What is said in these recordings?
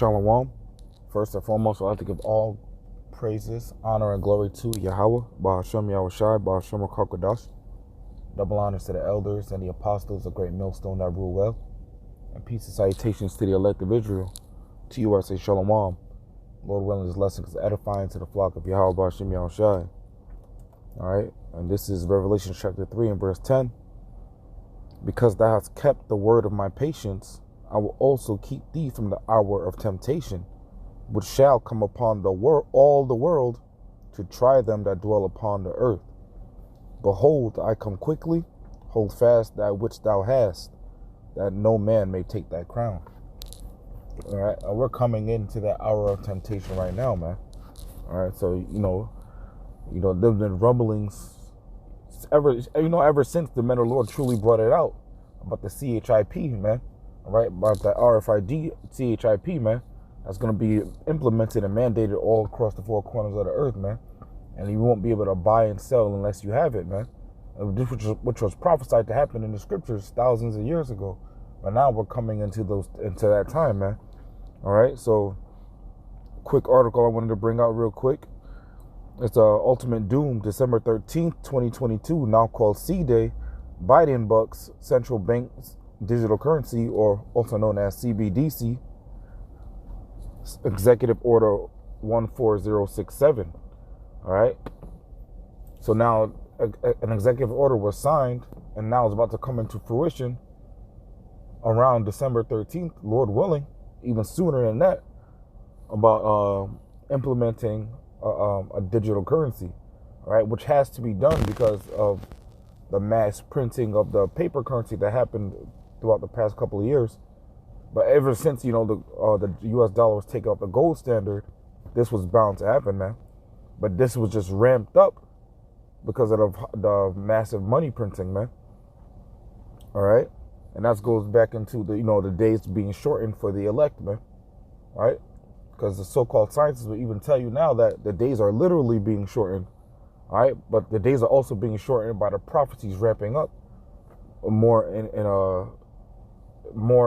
Shalom. First and foremost, I'd like to give all praises, honor, and glory to Yahweh, Ba'ashem Yahushai, Ba'ashem Kakodash. Double honors to the elders and the apostles, a great millstone that rule well. And peace and salutations to the elect of Israel. To you I say Shalom. Lord willing, this lesson is edifying to the flock of Yahweh, Ba'ashem Yahushai. Alright, and this is Revelation chapter 3 and verse 10. Because thou hast kept the word of my patience, I will also keep thee from the hour of temptation, which shall come upon all the world to try them that dwell upon the earth. Behold, I come quickly. Hold fast that which thou hast, that no man may take thy crown. All right, we're coming into that hour of temptation right now, man. All right, so there've been rumblings ever since the men of the Lord truly brought it out about the CHIP, man. All right, about that RFID CHIP, man. That's going to be implemented and mandated all across the four corners of the earth, man. And you won't be able to buy and sell unless you have it, man. Which was prophesied to happen in the scriptures thousands of years ago. But now we're coming into that time, man. All right, so quick article I wanted to bring out real quick. It's Ultimate Doom, December 13th, 2022, now called C-Day. Biden bucks central bank's digital currency, or also known as CBDC, Executive Order 14067. All right. So now an executive order was signed, and now it's about to come into fruition around December 13th, Lord willing, even sooner than that, about implementing a digital currency, all right, which has to be done because of the mass printing of the paper currency that happened throughout the past couple of years. But ever since, the U.S. dollar was taken off the gold standard, this was bound to happen, man. But this was just ramped up because of the massive money printing, man. All right, and that goes back into the days being shortened for the elect, man. All right, because the so-called scientists will even tell you now that the days are literally being shortened. All right, but the days are also being shortened by the prophecies ramping up more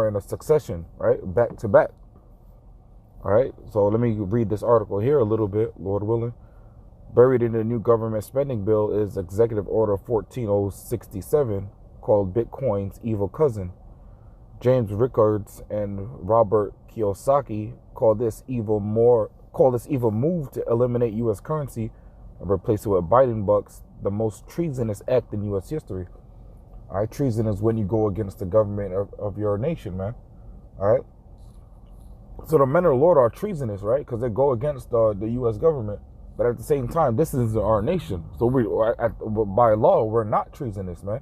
in a succession, right, back to back. All right, so let me read this article here a little bit, Lord willing. Buried in the new government spending bill is Executive Order 14067, called Bitcoin's evil cousin. James Rickards and Robert Kiyosaki call this evil move to eliminate U.S. currency and replace it with Biden bucks the most treasonous act in U.S. history. All right, treason is when you go against the government of your nation, man. All right. So the men of the Lord are treasonous, right? Because they go against the U.S. government. But at the same time, this is our nation. So by law, we're not treasonous, man.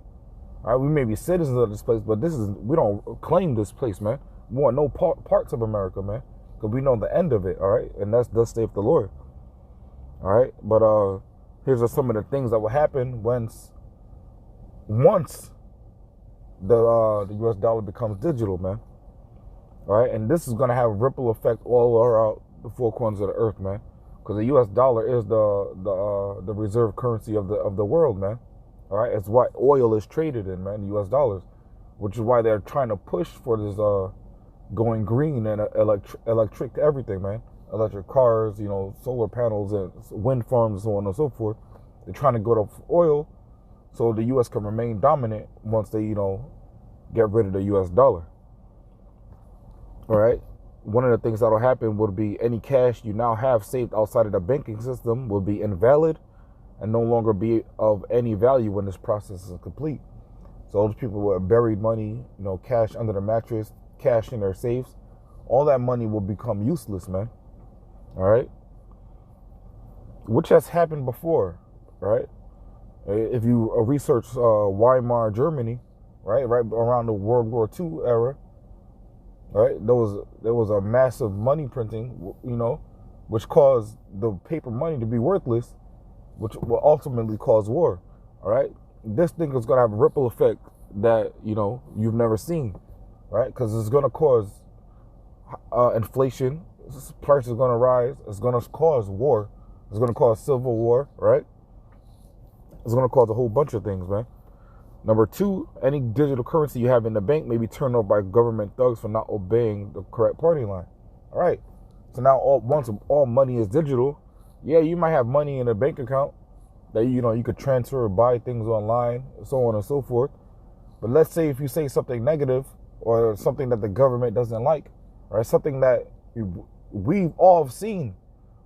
All right, we may be citizens of this place, but we don't claim this place, man. We want no parts of America, man, because we know the end of it. All right, and that's thus saith the Lord. All right, but here's some of the things that will happen once the U.S. dollar becomes digital, man. All right, and this is gonna have a ripple effect all around the four corners of the earth, man, because the U.S. dollar is the reserve currency of the world, man. All right, it's what oil is traded in, man, U.S. dollars, which is why they're trying to push for this going green and electric everything, man. Electric cars, solar panels and wind farms and so on and so forth. They're trying to go to oil so the U.S. can remain dominant once they, get rid of the U.S. dollar. All right. One of the things that'll happen would be any cash you now have saved outside of the banking system will be invalid and no longer be of any value when this process is complete. So those people with buried money, cash under the mattress, cash in their safes, all that money will become useless, man. All right. Which has happened before, right? If you research Weimar Germany, right around the World War II era, right, there was a massive money printing, which caused the paper money to be worthless, which will ultimately cause war. All right, this thing is gonna have a ripple effect that you've never seen, right? Because it's gonna cause inflation, prices are gonna rise, it's gonna cause war, it's gonna cause civil war, right? It's gonna cause a whole bunch of things, man. Number two, any digital currency you have in the bank may be turned off by government thugs for not obeying the correct party line. All right. So now, once all money is digital, yeah, you might have money in a bank account that you could transfer or buy things online, so on and so forth. But let's say if you say something negative or something that the government doesn't like, right? Something that we've all seen,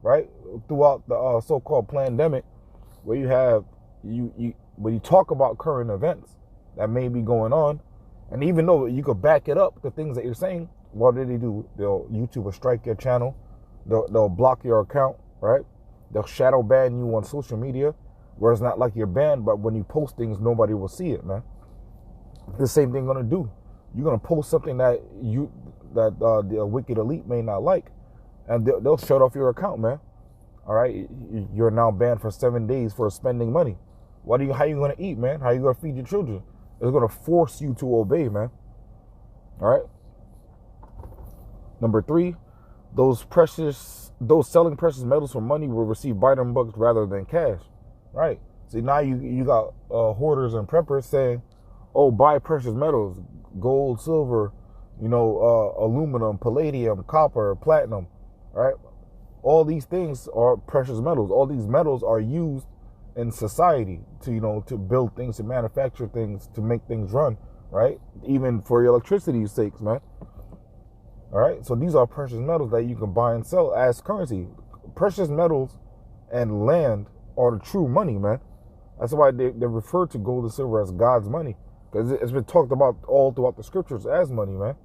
right, throughout the so-called pandemic, where you have when you talk about current events that may be going on, and even though you could back it up, the things that you're saying, what do? YouTube will strike your channel, they'll block your account, right? They'll shadow ban you on social media, where it's not like you're banned, but when you post things, nobody will see it, man. The same thing gonna do. You're gonna post something that the wicked elite may not like, and they'll shut off your account, man. All right, you're now banned for 7 days for spending money. How you gonna eat, man? How you gonna feed your children? It's gonna force you to obey, man. All right. Number 3, those selling precious metals for money will receive Biden bucks rather than cash. Right. See, now you got hoarders and preppers saying, "Oh, buy precious metals, gold, silver, aluminum, palladium, copper, platinum." Right. All these things are precious metals. All these metals are used in society to build things, to manufacture things, to make things run, right? Even for your electricity's sakes, man. All right, so these are precious metals that you can buy and sell as currency. Precious metals and land are the true money, man. That's why they refer to gold and silver as God's money, because it's been talked about all throughout the scriptures as money, man.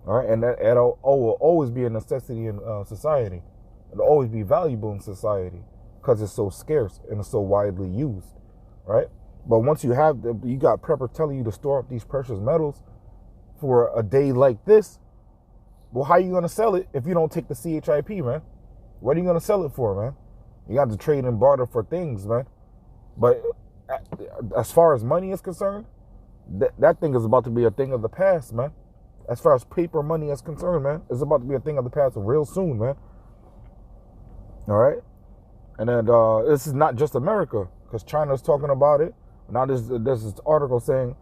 All right, and that will always be a necessity in society. It'll always be valuable in society because it's so scarce and it's so widely used, right? But once you got preppers telling you to store up these precious metals for a day like this, well, how are you going to sell it if you don't take the CHIP, man? What are you going to sell it for, man? You got to trade and barter for things, man. But as far as money is concerned, that thing is about to be a thing of the past, man. As far as paper money is concerned, man, it's about to be a thing of the past real soon, man. All right? And then this is not just America, because China's talking about it. Now there's this article saying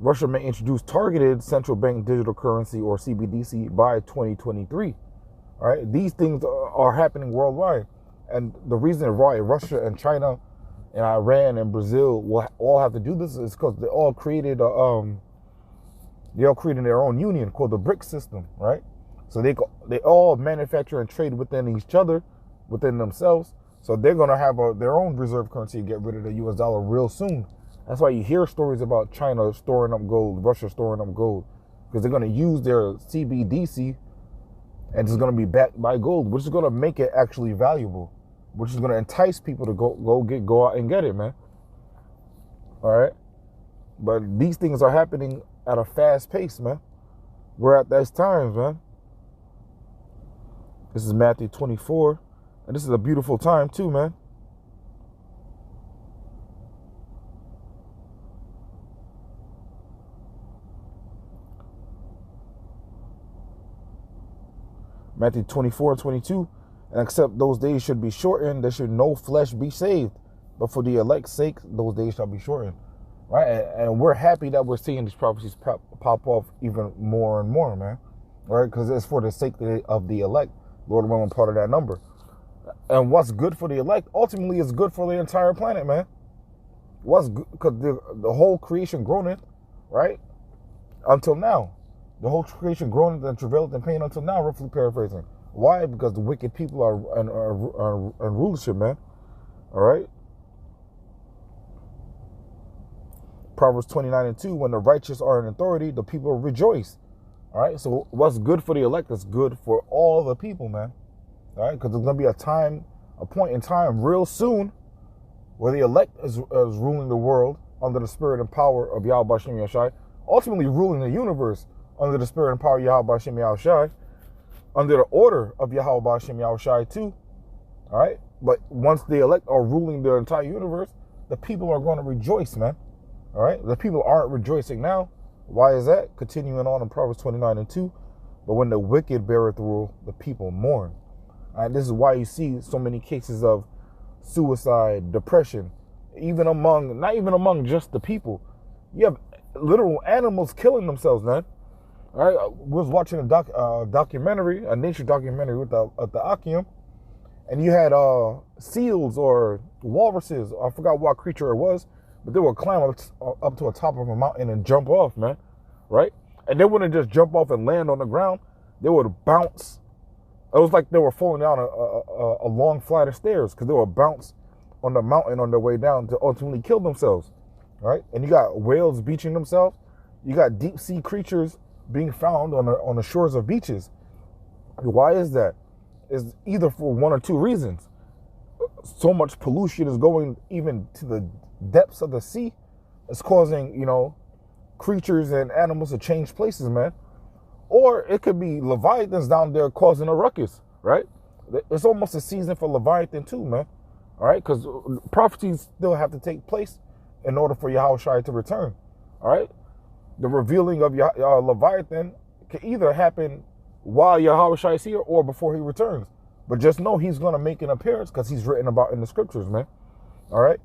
Russia may introduce targeted central bank digital currency, or CBDC, by 2023. All right? These things are happening worldwide. And the reason why Russia and China and Iran and Brazil will all have to do this is because they all created their own union called the BRICS system, right? So they all manufacture and trade within each other, within themselves. So they're going to have their own reserve currency and get rid of the US dollar real soon. That's why you hear stories about China storing up gold, Russia storing up gold, because they're going to use their CBDC and it's going to be backed by gold, which is going to make it actually valuable, which is going to entice people to go out and get it, man. All right. But these things are happening at a fast pace, man. We're at those times, man. This is Matthew 24. And this is a beautiful time too, man. Matthew 24:22. And except those days should be shortened, there should no flesh be saved. But for the elect's sake, those days shall be shortened. Right? And we're happy that we're seeing these prophecies pop off even more and more, man. Right? Because it's for the sake of the elect. Lord willing, part of that number. And what's good for the elect ultimately is good for the entire planet, man. What's good, because the whole creation groaneth, right? Until now. The whole creation groaneth and travaileth in pain until now, roughly paraphrasing. Why? Because the wicked people are in rulership, man. All right? Proverbs 29:2, when the righteous are in authority, the people rejoice. All right? So what's good for the elect is good for all the people, man. All right, because there's going to be a point in time real soon where the elect is ruling the world under the spirit and power of Yahweh Hashem Yahushai, ultimately ruling the universe under the spirit and power of Yahweh Hashem Yahushai, under the order of Yahweh Hashem Yahushai too. All right, but once the elect are ruling the entire universe, the people are going to rejoice, man. All right, the people aren't rejoicing now. Why is that? Continuing on in Proverbs 29:2, but when the wicked beareth rule, the people mourn. And this is why you see so many cases of suicide, depression, not even among just the people. You have literal animals killing themselves, man. All right, I was watching a documentary, a nature documentary with the Akim, and you had seals or walruses. I forgot what creature it was, but they would climb up to the top of a mountain and jump off, man. Right? And they wouldn't just jump off and land on the ground. They would bounce. It was like they were falling down a long flight of stairs because they would bounce on the mountain on their way down to ultimately kill themselves. Right? And you got whales beaching themselves. You got deep sea creatures being found on the shores of beaches. Why is that? It's either for one or two reasons. So much pollution is going even to the depths of the sea. It's causing, creatures and animals to change places, man. Or it could be Leviathans down there causing a ruckus, right? It's almost a season for Leviathan too, man. All right? Because prophecies still have to take place in order for Yahushua to return. All right? The revealing of Leviathan can either happen while Yahushua is here or before he returns. But just know he's going to make an appearance because he's written about in the scriptures, man. All right?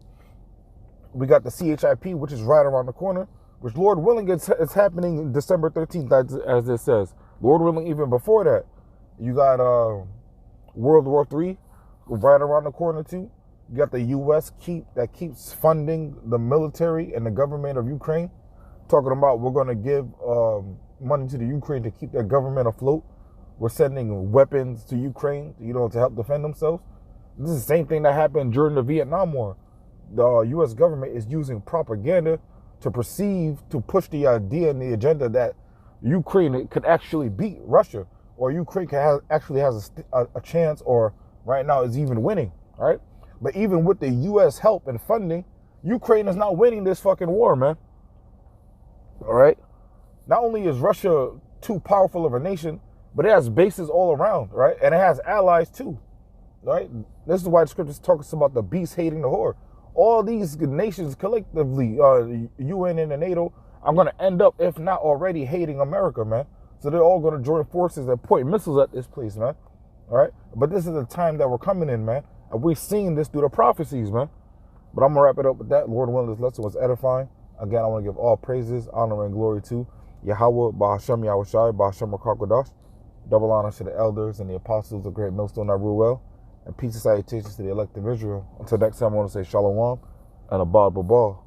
We got the CHIP, which is right around the corner, which, Lord willing, it's happening December 13th, as it says. Lord willing, even before that, you got World War III right around the corner, too. You got the U.S. that keeps funding the military and the government of Ukraine, talking about we're going to give money to the Ukraine to keep their government afloat. We're sending weapons to Ukraine, to help defend themselves. This is the same thing that happened during the Vietnam War. The U.S. government is using propaganda to push the idea and the agenda that Ukraine could actually beat Russia, or Ukraine actually has a chance, or right now is even winning, all right? But even with the U.S. help and funding, Ukraine is not winning this fucking war, man. All right? Not only is Russia too powerful of a nation, but it has bases all around, right? And it has allies too, right? This is why the scriptures talks about the beast hating the whore. All these nations collectively, UN and the NATO, are going to end up, if not already, hating America, man. So they're all going to join forces and point missiles at this place, man. All right? But this is the time that we're coming in, man. And we're seeing this through the prophecies, man. But I'm going to wrap it up with that. Lord willing, this lesson was edifying. Again, I want to give all praises, honor, and glory to Yahweh, Bahashem Yahushai, Bahashem Rakakwadash. Double honor to the elders and the apostles of Great Millstone that rule well. And peace and salutations to the elect of Israel. Until next time, I want to say Shalom and Abad Babal.